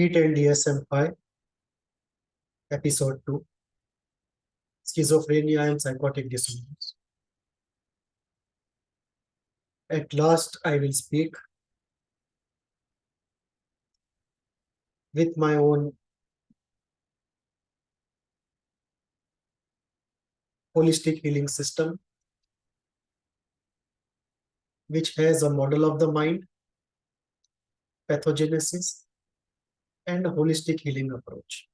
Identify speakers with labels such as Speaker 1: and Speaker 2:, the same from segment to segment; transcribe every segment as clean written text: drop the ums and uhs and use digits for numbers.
Speaker 1: Heat and DSM-5, Episode 2, Schizophrenia and Psychotic Disorders. At last, I will speak with my own holistic healing system, which has a model of the mind, pathogenesis, and a holistic healing approach.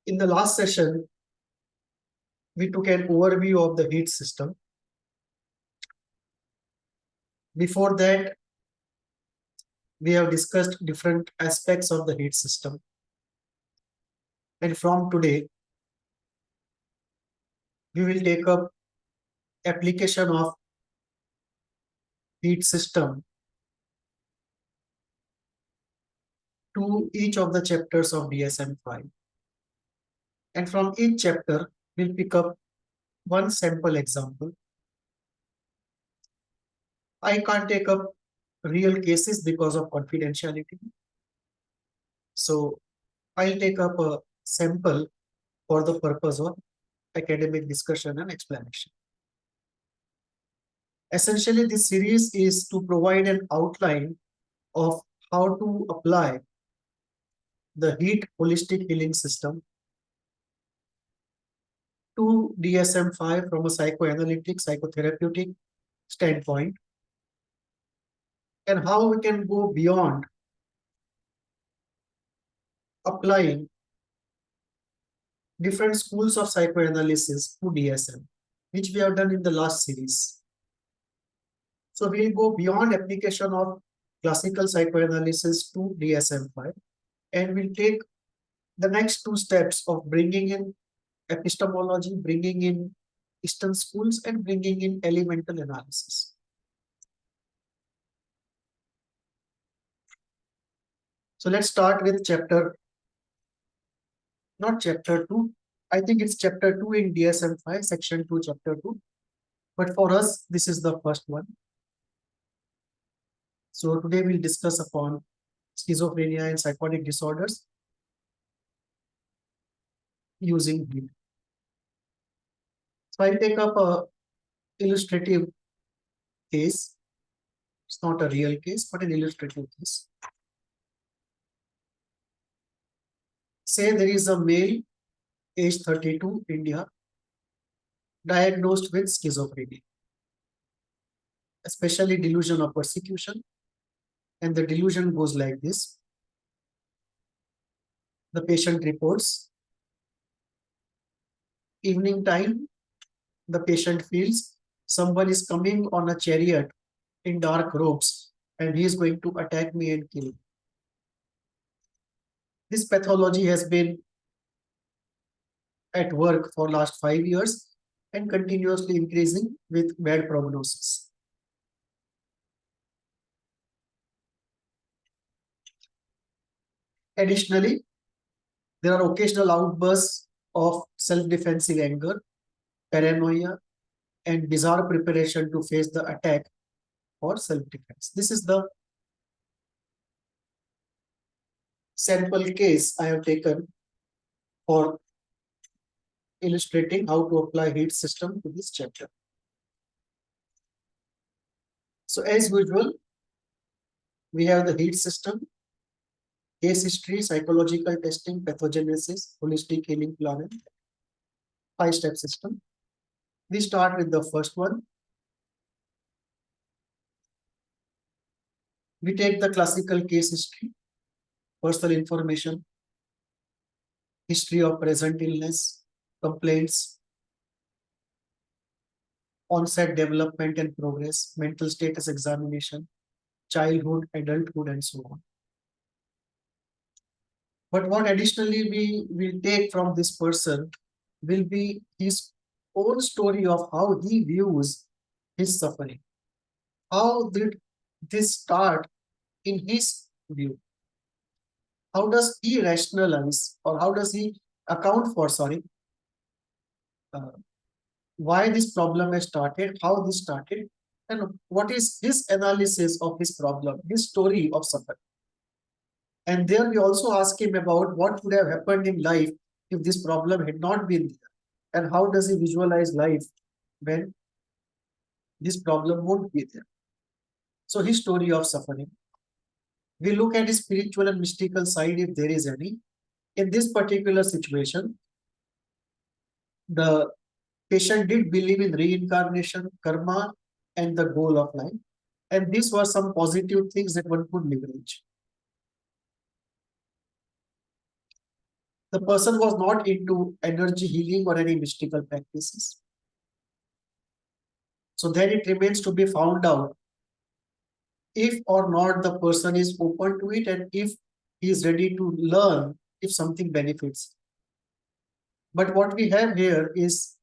Speaker 1: In the last session, we took an overview of the heat system. Before that, we have discussed different aspects of the heat system. And from today, we will take up application of heat system to each of the chapters of DSM-5. And from each chapter, we'll pick up one sample example. I can't take up real cases because of confidentiality. So I'll take up a sample for the purpose of academic discussion and explanation. Essentially, this series is to provide an outline of how to apply the heat holistic healing system to DSM-5 from a psychoanalytic, psychotherapeutic standpoint, and how we can go beyond applying different schools of psychoanalysis to DSM, which we have done in the last series. So we'll go beyond application of classical psychoanalysis to DSM-5, and we'll take the next two steps of bringing in epistemology, bringing in Eastern schools, and bringing in elemental analysis. So let's start with not chapter 2. I think it's chapter 2 in DSM-5, section 2, chapter 2. But for us, this is the first one. So today we'll discuss upon schizophrenia and psychotic disorders using heat. So I'll take up a illustrative case. It's not a real case, but an illustrative case. Say there is a male, age 32, India, diagnosed with schizophrenia, especially delusion of persecution. And the delusion goes like this. The patient reports, evening time, the patient feels someone is coming on a chariot in dark robes and he is going to attack me and kill me. This pathology has been at work for last 5 years and continuously increasing with bad prognosis. Additionally, there are occasional outbursts of self-defensive anger, paranoia, and bizarre preparation to face the attack or self-defense. This is the sample case I have taken for illustrating how to apply heat system to this chapter. So as usual, we have the heat system, case history, psychological testing, pathogenesis, holistic healing plan, and 5-step system. We start with the first one. We take the classical case history, personal information, history of present illness, complaints, onset, development and progress, mental status examination, childhood, adulthood, and so on. But what additionally we will take from this person will be his own story of how he views his suffering. How did this start in his view? How does he rationalize, or how does he account for, why this problem has started, how this started, and what is his analysis of his problem, his story of suffering. And there we also ask him about what would have happened in life if this problem had not been there, and how does he visualize life when this problem won't be there. So his story of suffering. We look at his spiritual and mystical side if there is any. In this particular situation, the patient did believe in reincarnation, karma, and the goal of life. And these were some positive things that one could leverage. The person was not into energy healing or any mystical practices. So then it remains to be found out if or not the person is open to it, and if he is ready to learn if something benefits. But what we have here is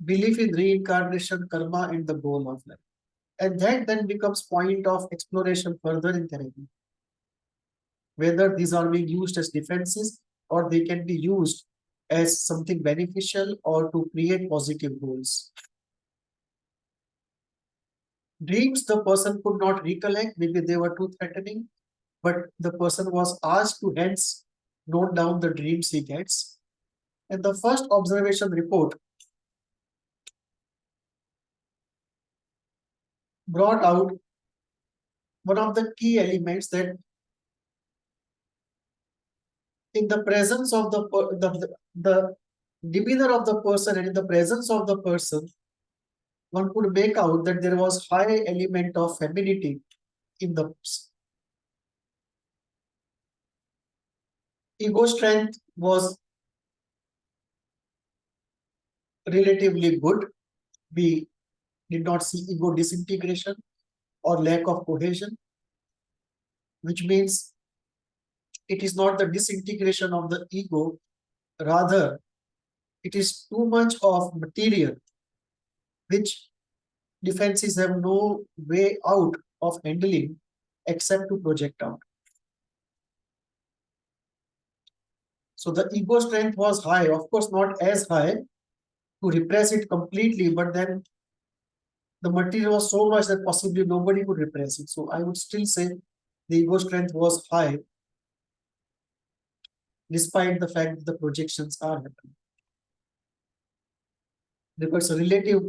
Speaker 1: belief in reincarnation, karma, and the goal of life. And that then becomes point of exploration further in therapy. Whether these are being used as defenses or they can be used as something beneficial or to create positive goals. Dreams the person could not recollect, maybe they were too threatening, but the person was asked to hence note down the dreams he gets. And the first observation report brought out one of the key elements, that in the presence of the demeanor of the person and in the presence of the person, one could make out that there was high element of femininity in the person. Ego strength was relatively good. We did not see ego disintegration or lack of cohesion, which means it is not the disintegration of the ego, rather it is too much of material which defenses have no way out of handling except to project out. So the ego strength was high, of course not as high to repress it completely, but then the material was so much that possibly nobody could repress it. So I would still say the ego strength was high, despite the fact that the projections are happening. Because a relative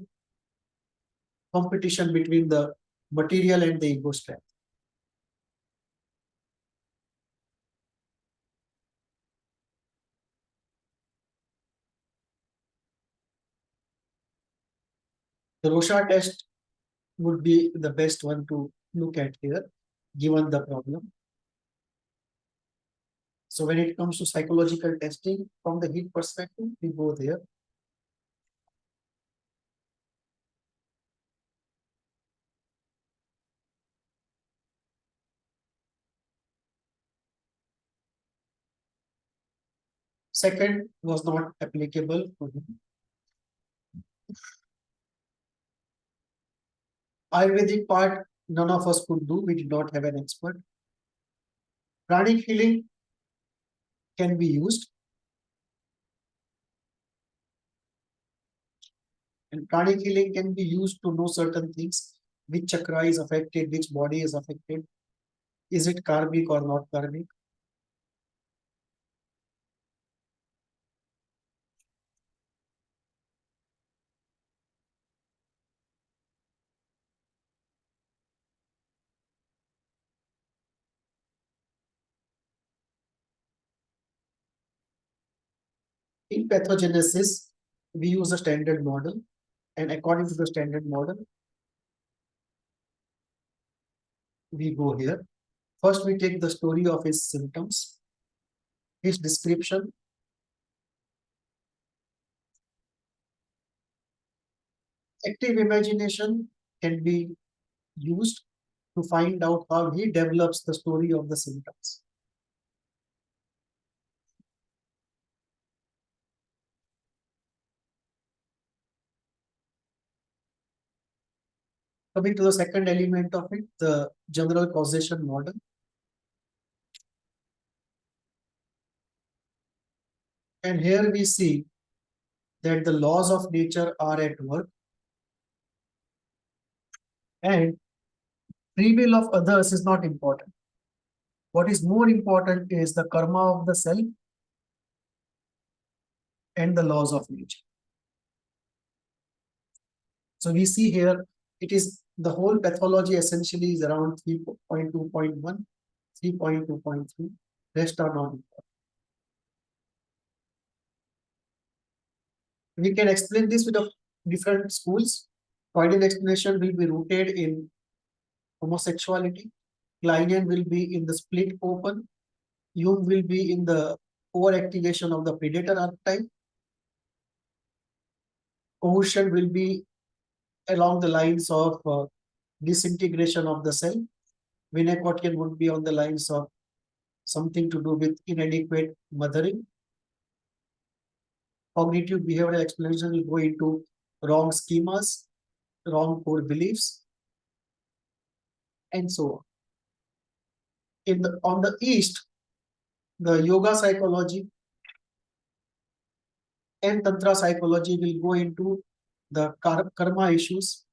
Speaker 1: competition between the material and the ego strength. The Rorschach test would be the best one to look at here, given the problem. So when it comes to psychological testing from the heat perspective, we go there. Second was not applicable to him. Ayurvedic part, none of us could do. We did not have an expert. Pranic healing can be used. And pranic healing can be used to know certain things, which chakra is affected, which body is affected. Is it karmic or not karmic? In pathogenesis, we use a standard model, and according to the standard model, we go here. First, we take the story of his symptoms, his description. Active imagination can be used to find out how he develops the story of the symptoms. Coming to the second element of it, the general causation model. And here we see that the laws of nature are at work. And free will of others is not important. What is more important is the karma of the self and the laws of nature. So we see here, it is the whole pathology essentially is around 3.2.1, 3.2.3. Rest are not important. We can explain this with different schools. Freudian explanation will be rooted in homosexuality. Kleinian will be in the split open. Jung will be in the overactivation of the predator archetype. Cohesion will be along the lines of disintegration of the cell. Winnicottian would be on the lines of something to do with inadequate mothering. Cognitive behavioral explanation will go into wrong schemas, wrong core beliefs, and so on. On the East, the yoga psychology and tantra psychology will go into the karma issues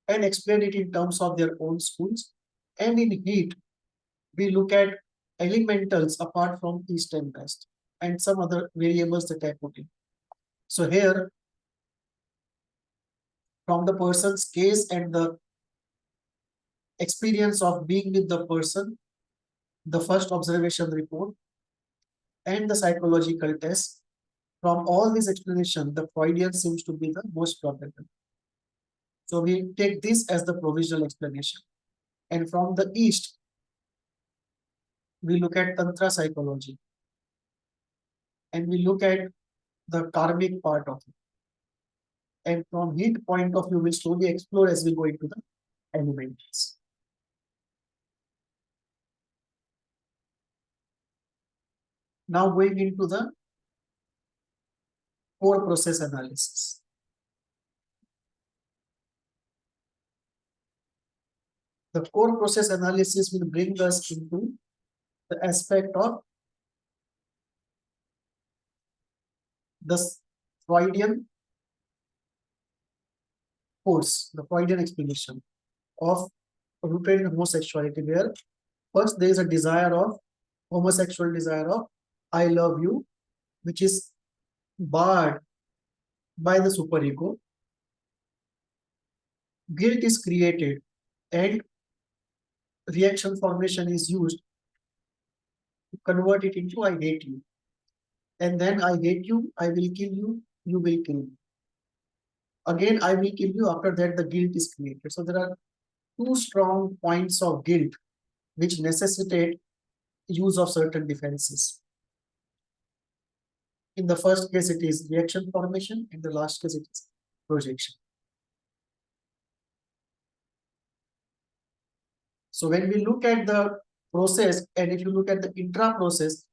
Speaker 1: and explain it in terms of their own schools. And in heat, we look at elementals apart from East and West and some other variables that I put in. So here, from the person's case and the experience of being with the person, the first observation report, and the psychological test, from all these explanations, the Freudian seems to be the most probable. So we take this as the provisional explanation. And from the East, we look at Tantra psychology. And we look at the karmic part of it. And from heat point of view, we'll slowly explore as we go into the elements. Now going into the core process analysis. The core process analysis will bring us into the aspect of the Freudian course, the Freudian explanation of rooted in homosexuality, where first there is a desire of homosexual desire of I love you, which is barred by the superego. Guilt is created and reaction formation is used to convert it into I hate you. And then I hate you, I will kill you, you will kill me. Again, I will kill you. After that, the guilt is created. So there are two strong points of guilt which necessitate use of certain defenses. In the first case, it is reaction formation. In the last case, it is projection. So when we look at the process, and if you look at the intra-process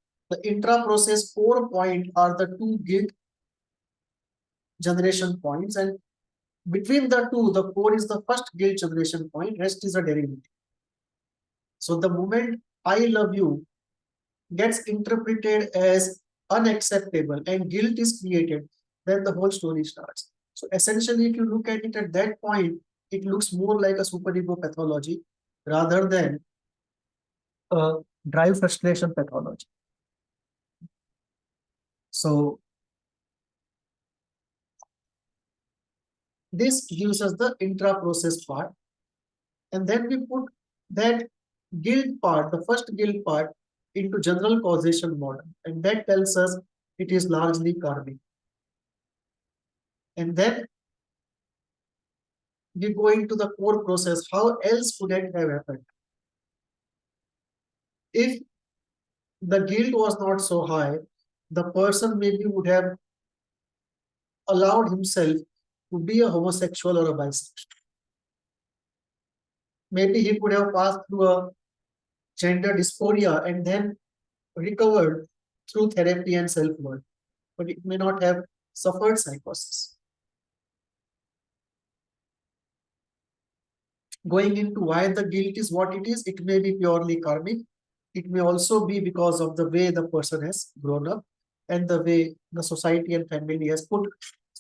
Speaker 1: 4 point are the two guilt generation points, and between the two, the core is the first guilt generation point, rest is a derivative. So the moment I love you gets interpreted as unacceptable and guilt is created, then the whole story starts. So essentially, if you look at it at that point, it looks more like a superego pathology rather than a drive frustration pathology. So this gives us the intra-process part. And then we put that guilt part, the first guilt part, into general causation model. And that tells us it is largely karmic. And then we go into the core process. How else could it have happened? If the guilt was not so high, the person maybe would have allowed himself to be a homosexual or a bisexual. Maybe he could have passed through a gender dysphoria and then recovered through therapy and self-worth, but it may not have suffered psychosis. Going into why the guilt is what it is, it may be purely karmic. It may also be because of the way the person has grown up and the way the society and family has put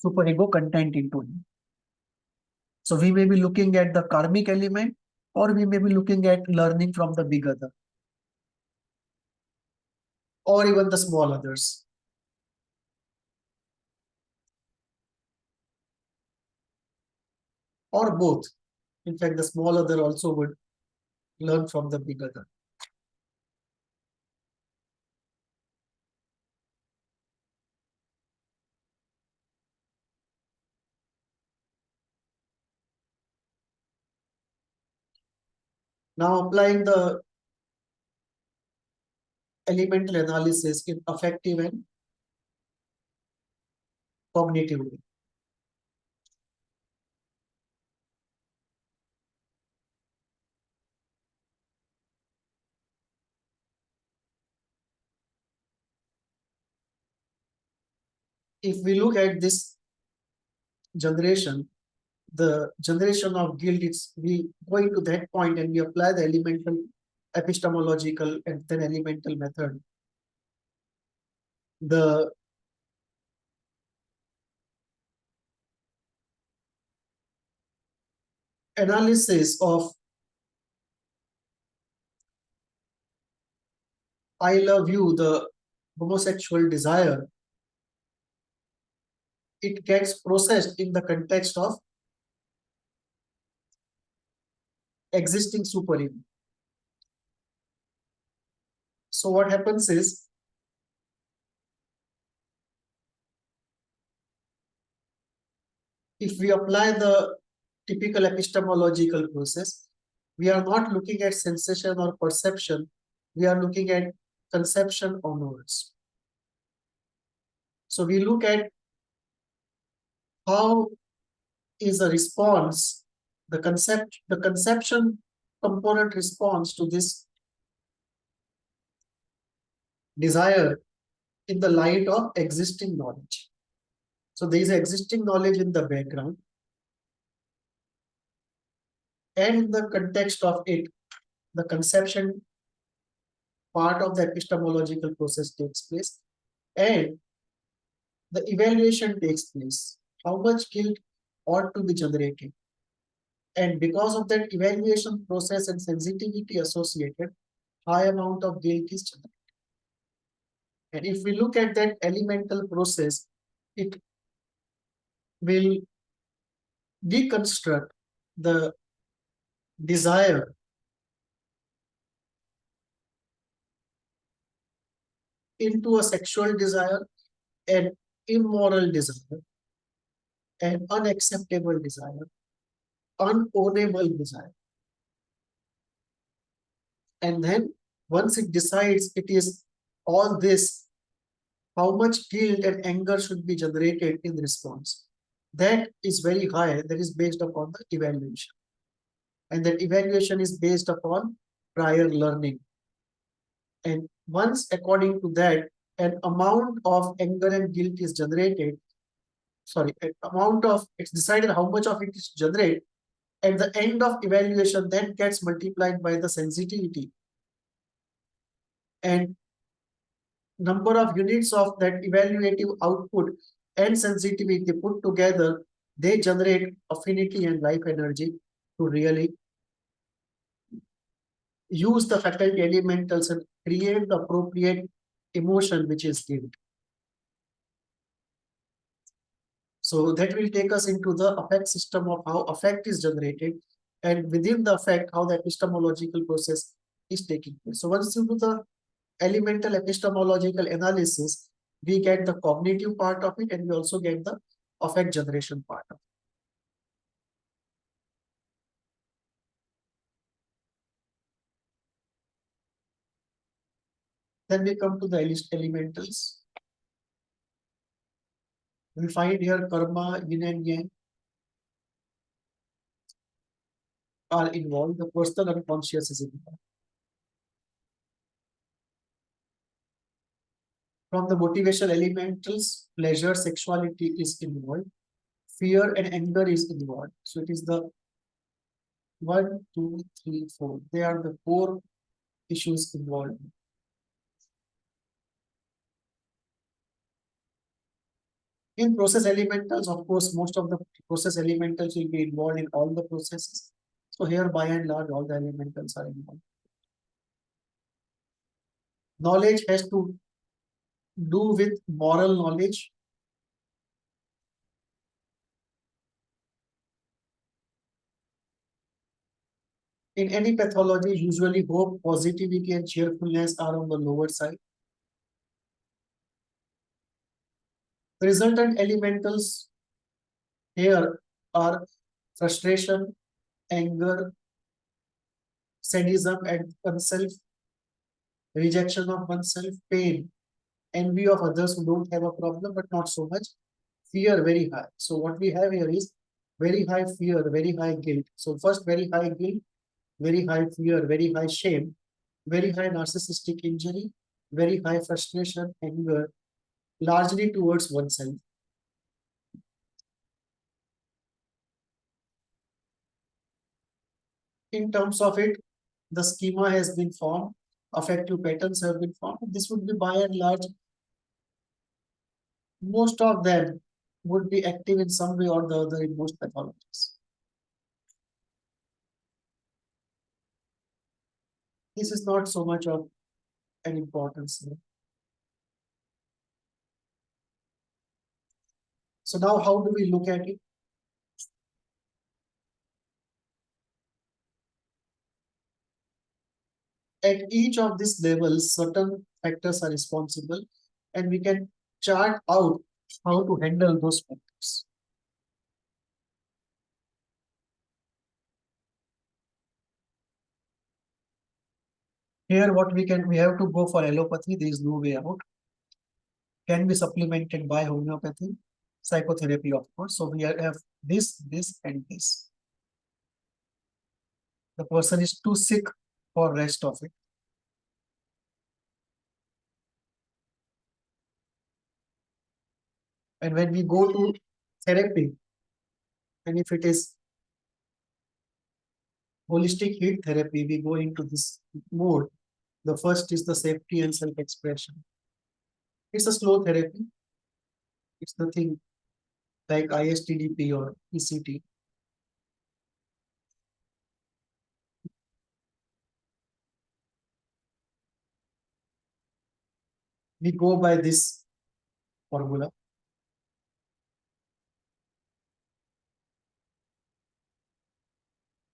Speaker 1: superego content into him. So we may be looking at the karmic element, or we may be looking at learning from the big other, or even the small others, or both. In fact, the small other also would learn from the big other. Now applying the elemental analysis in affective and cognitive way. If we look at this generation, the generation of guilt, it's we going to that point and we apply the elemental epistemological and then elemental method. The analysis of I love you, the homosexual desire, it gets processed in the context of existing superego. So what happens is, if we apply the typical epistemological process, we are not looking at sensation or perception, we are looking at conception onwards. So we look at how is a response, the conception component response to this desire in the light of existing knowledge. So there is existing knowledge in the background, and in the context of it, the conception part of the epistemological process takes place, and the evaluation takes place. How much guilt ought to be generated? And because of that evaluation process and sensitivity associated, high amount of guilt is generated. And if we look at that elemental process, it will deconstruct the desire into a sexual desire, an immoral desire, an unacceptable desire, unownable desire. And then once it decides it is all this, how much guilt and anger should be generated in response? That is very high. That is based upon the evaluation. And that evaluation is based upon prior learning. And once according to that, an amount of anger and guilt is generated, it's decided how much of it is generated. At the end of evaluation, that gets multiplied by the sensitivity. And number of units of that evaluative output and sensitivity put together, they generate affinity and life energy to really use the faculty elementals and create the appropriate emotion, which is guilt. So that will take us into the affect system of how affect is generated, and within the affect, how the epistemological process is taking place. So once you do the elemental epistemological analysis, we get the cognitive part of it, and we also get the affect generation part of it. Then we come to the elementals. We find here karma, yin and yang are involved. The personal unconscious is involved. From the motivational elementals, pleasure, sexuality is involved. Fear and anger is involved. So it is the 1, 2, 3, 4. They are the 4 issues involved. . In process elementals, of course, most of the process elementals will be involved in all the processes. So here, by and large, all the elementals are involved. Knowledge has to do with moral knowledge. In any pathology, usually hope, positivity, and cheerfulness are on the lower side. The resultant elementals here are frustration, anger, sadism at oneself, rejection of oneself, pain, envy of others who don't have a problem, but not so much, fear very high. So what we have here is very high fear, very high guilt. So first, very high guilt, very high fear, very high shame, very high narcissistic injury, very high frustration, anger, largely towards oneself. In terms of it, the schema has been formed, affective patterns have been formed. This would be by and large, most of them would be active in some way or the other in most pathologies. This is not so much of an importance here. So now how do we look at it? At each of these levels, certain factors are responsible, and we can chart out how to handle those factors. Here, what we have to go for allopathy. There is no way out. Can be supplemented by homeopathy, psychotherapy, of course. So we have this, and this. The person is too sick for rest of it. And when we go to therapy, and if it is holistic heat therapy, we go into this mode. The first is the safety and self-expression. It's a slow therapy. It's nothing like ISTDP or ECT. We go by this formula.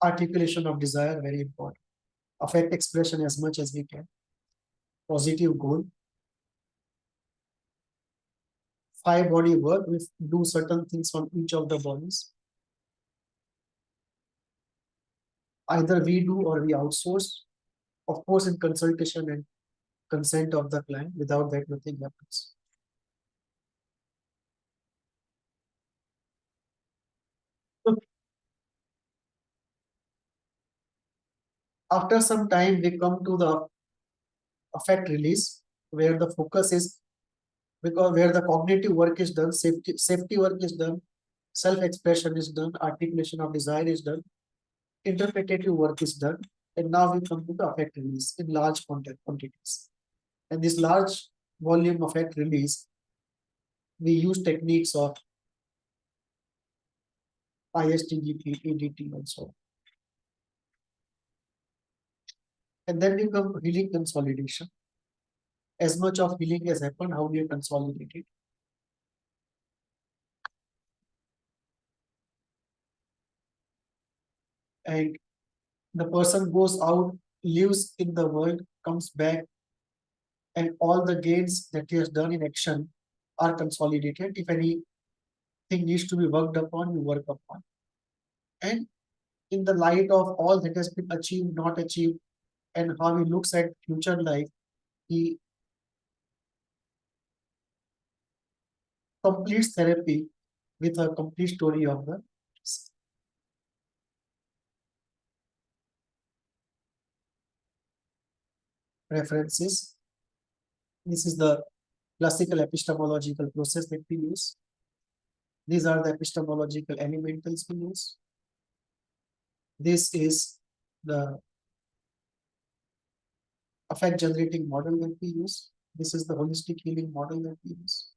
Speaker 1: Articulation of desire, very important. Affect expression as much as we can. Positive goal. 5 body work. We do certain things on each of the bodies. Either we do or we outsource. Of course, in consultation and consent of the client. Without that, nothing happens. So after some time, we come to the affect release, where the focus is because where the cognitive work is done, safety work is done, self-expression is done, articulation of desire is done, interpretative work is done, and now we come to the affect release in large quantities. And this large volume affect release, we use techniques of ISTGP, EDT, and so on. And then we come to healing consolidation. As much of healing has happened, how do you consolidate it? And the person goes out, lives in the world, comes back, and all the gains that he has done in action are consolidated. If anything needs to be worked upon, you work upon. And in the light of all that has been achieved, not achieved, and how he looks at future life, he completes therapy with a complete story of the references. This is the classical epistemological process that we use. These are the epistemological elementals we use. This is the affect generating model that we use. This is the holistic healing model that we use.